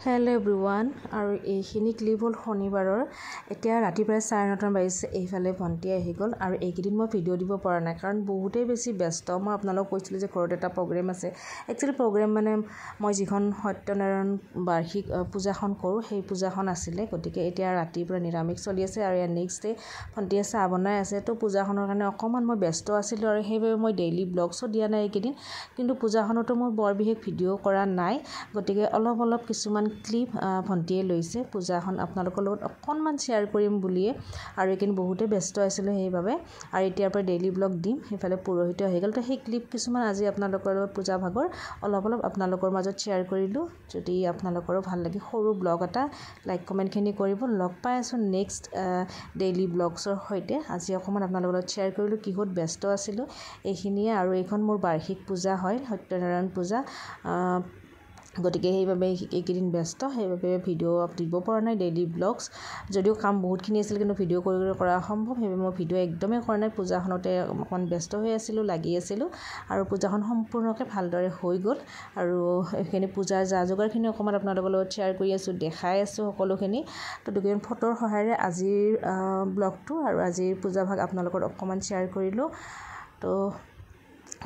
Hello' everyone আৰু এইখিনি clip হ'ল শনিবাৰৰ। এতিয়া ৰাতি প্ৰায় 9:30 বাজিছে। এইফালে ভণ্টি আহি গ'ল আৰু এইকেইদিন মই ভিডিঅ' দিব পৰা নাই কাৰণ বহুতেই বেছি ব্যস্ত। মই আপোনালোকক কৈছিলোঁ যে ঘৰত এটা প্ৰগ্ৰেম আছে। একচুৱেলি প্ৰগ্ৰেম মানে মই যিখন সত্যনাৰায়ণ বাৰ্ষিক পূজাখন কৰোঁ সেই পূজাখন আছিলে। গতিকে এতিয়া ৰাতিৰ পৰা নিৰামিষ চলি আছে আৰু ইয়াৰ নেক্সট ডে ভণ্টিয়ে চাহ বনাই আছে। তো পূজাখনৰ কাৰণে অকণমান মই ব্যস্ত আছিলোঁ আৰু সেইবাবে মই ডেইলি ব্লগছো দিয়া নাই এইকেইদিন। কিন্তু পূজাখনতো মই বৰ বিশেষ ভিডিঅ' কৰা নাই। গতিকে অলপ কিছুমান ক্লিপ ভণ্টিয়ে লৈছে। পূজাখন আপোনালোকৰ লগত অকণমান শ্বেয়াৰ কৰিম বুলিয়ে আৰু এইখিনি বহুতেই ব্যস্ত আছিলোঁ সেইবাবে। আৰু এতিয়াৰ পৰা ডেইলি ব্লগ দিম। সেইফালে পুৰোহিত আহি গ'ল। তো সেই ক্লিপ কিছুমান আজি আপোনালোকৰ লগত পূজা ভাগৰ অলপ আপোনালোকৰ মাজত শ্বেয়াৰ কৰিলোঁ। যদি আপোনালোকৰো ভাল লাগে সৰু ব্লগ এটা লাইক কমেণ্টখিনি কৰিব। লগ পাই আছোঁ নেক্সট ডেইলি ব্লগছৰ সৈতে। আজি অকণমান আপোনালোকৰ লগত শ্বেয়াৰ কৰিলোঁ কিহত ব্যস্ত আছিলোঁ এইখিনিয়ে। আৰু এইখন মোৰ বাৰ্ষিক পূজা হয়, সত্যনাৰায়ণ পূজা। গতিকে সেইবাবে এইকেইদিন ব্যস্ত, সেইবাবে ভিডিঅ' দিব পৰা নাই ডেইলি ব্লগছ। যদিও কাম বহুতখিনি আছিল কিন্তু ভিডিঅ' কৰা অসম্ভৱ, সেইবাবে মই ভিডিঅ' একদমেই কৰা নাই। পূজাখনতে অকণমান ব্যস্ত হৈ আছিলোঁ, লাগি আছিলোঁ আৰু পূজাখন সম্পূৰ্ণকৈ ভালদৰে হৈ গ'ল। আৰু এইখিনি পূজাৰ যা যোগাৰখিনি অকণমান আপোনালোকৰ লগত শ্বেয়াৰ কৰি আছোঁ, দেখাই আছোঁ সকলোখিনি। তো দুখন ফটোৰ সহায়েৰে আজিৰ ব্লগটো আৰু আজিৰ পূজা ভাগ আপোনালোকৰ অকণমান শ্বেয়াৰ কৰিলোঁ। তো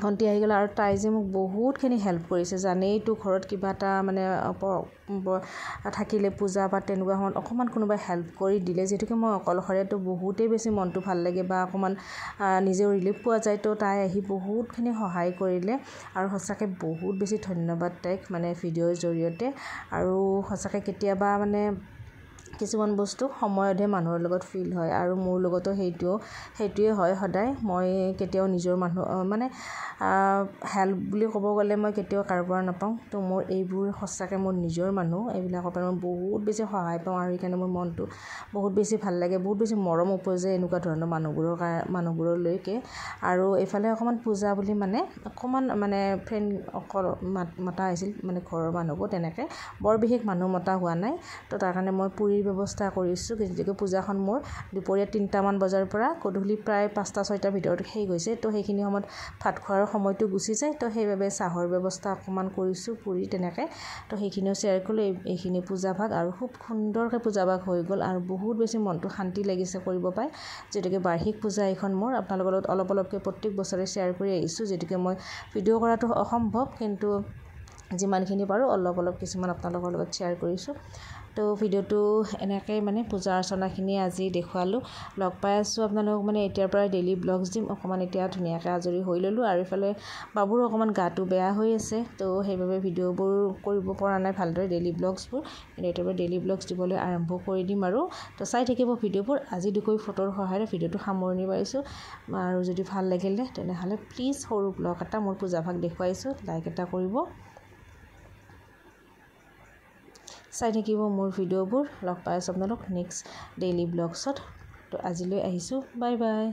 ভণ্টি আহি গ'ল আৰু তাই যে মোক বহুতখিনি হেল্প কৰিছে। জানেইতো ঘৰত কিবা এটা মানে থাকিলে পূজা বা তেনেকুৱা সময়ত অকণমান কোনোবাই হেল্প কৰি দিলে, যিহেতুকে মই অকলশৰেতো বহুতেই বেছি মনটো ভাল লাগে বা অকণমান নিজেও ৰিলিফ পোৱা যায়। তো তাই আহি বহুতখিনি সহায় কৰিলে আৰু সঁচাকৈ বহুত বেছি ধন্যবাদ তাইক মানে ভিডিঅ'ৰ জৰিয়তে। আৰু সঁচাকৈ কেতিয়াবা মানে কিছুমান বস্তু সময়তহে মানুহৰ লগত ফিল হয় আৰু মোৰ লগতো সেইটোৱে হয় সদায়। মই কেতিয়াও নিজৰ মানুহ মানে হেল্প বুলি ক'ব গ'লে মই কেতিয়াও কাৰোবাৰ পৰা নাপাওঁ। তো মোৰ এইবোৰ সঁচাকৈ মোৰ নিজৰ মানুহ, এইবিলাকৰ পৰা মই বহুত বেছি সহায় পাওঁ আৰু সেইকাৰণে মোৰ মনটো বহুত বেছি ভাল লাগে, বহুত বেছি মৰম উপজে এনেকুৱা ধৰণৰ মানুহবোৰলৈকে। আৰু এইফালে অকণমান পূজা বুলি মানে অকণমান মানে ফ্ৰেণ্ড অকল মতা হৈছিল মানে ঘৰৰ মানুহবোৰ, তেনেকৈ বৰ বিশেষ মানুহ মতা হোৱা নাই। তো তাৰ কাৰণে মই পুৰীৰ ব্যৱস্থা কৰিছোঁ। যিহেতুকে পূজাখন মোৰ দুপৰীয়া 3টামান বজাৰ পৰা গধূলি প্ৰায় 5টা-6টাৰ ভিতৰত শেষ হৈছে। তো সেইখিনি সময়ত ভাত খোৱাৰ সময়টো গুচি যায়। তো সেইবাবে চাহৰ ব্যৱস্থা অকণমান কৰিছোঁ পুৰী তেনেকৈ। তো সেইখিনিও শ্বেয়াৰ কৰিলোঁ। এইখিনি পূজা ভাগ আৰু খুব সুন্দৰকৈ পূজা ভাগ হৈ গ'ল আৰু বহুত বেছি মনটো শান্তি লাগিছে কৰিব পাই। যিহেতুকে বাৰ্ষিক পূজা এইখন মোৰ আপোনালোকৰ লগত অলপকৈ প্ৰত্যেক বছৰে শ্বেয়াৰ কৰি আহিছোঁ। যিহেতুকে মই ভিডিঅ' কৰাটো অসম্ভৱ, কিন্তু যিমানখিনি পাৰোঁ অলপ কিছুমান আপোনালোকৰ লগত শ্বেয়াৰ কৰিছোঁ। তো ভিডিঅ'টো এনেকৈ মানে পূজা অৰ্চনাখিনি আজি দেখুৱালোঁ। লগ পাই আছোঁ আপোনালোকক মানে এতিয়াৰ পৰা ডেইলি ব্লগছ দিম। অকণমান এতিয়া ধুনীয়াকৈ আজৰি হৈ ল'লোঁ আৰু এইফালে বাবুৰো অকণমান গাটো বেয়া হৈ আছে। তো সেইবাবে ভিডিঅ'বোৰ কৰিব পৰা নাই ভালদৰে ডেইলি ব্লগছবোৰ। কিন্তু এতিয়াৰ পৰা ডেইলি ব্লগছ দিবলৈ আৰম্ভ কৰি দিম আৰু। তো চাই থাকিব ভিডিঅ'বোৰ। আজি দুকৈ ফটোৰ সহায়েৰে ভিডিঅ'টো সামৰণি মাৰিছোঁ। আৰু যদি ভাল লাগিলে তেনেহ'লে প্লিজ সৰু ব্লগ এটা মোৰ পূজা ভাগ দেখুৱাইছোঁ, লাইক এটা কৰিব। চাই থাকিব মোৰ ভিডিঅ'বোৰ। লগ পাই আছোঁ আপোনালোক নেক্সট ডেইলি ব্লগছত। তো আজিলৈ আহিছোঁ, বাই বাই।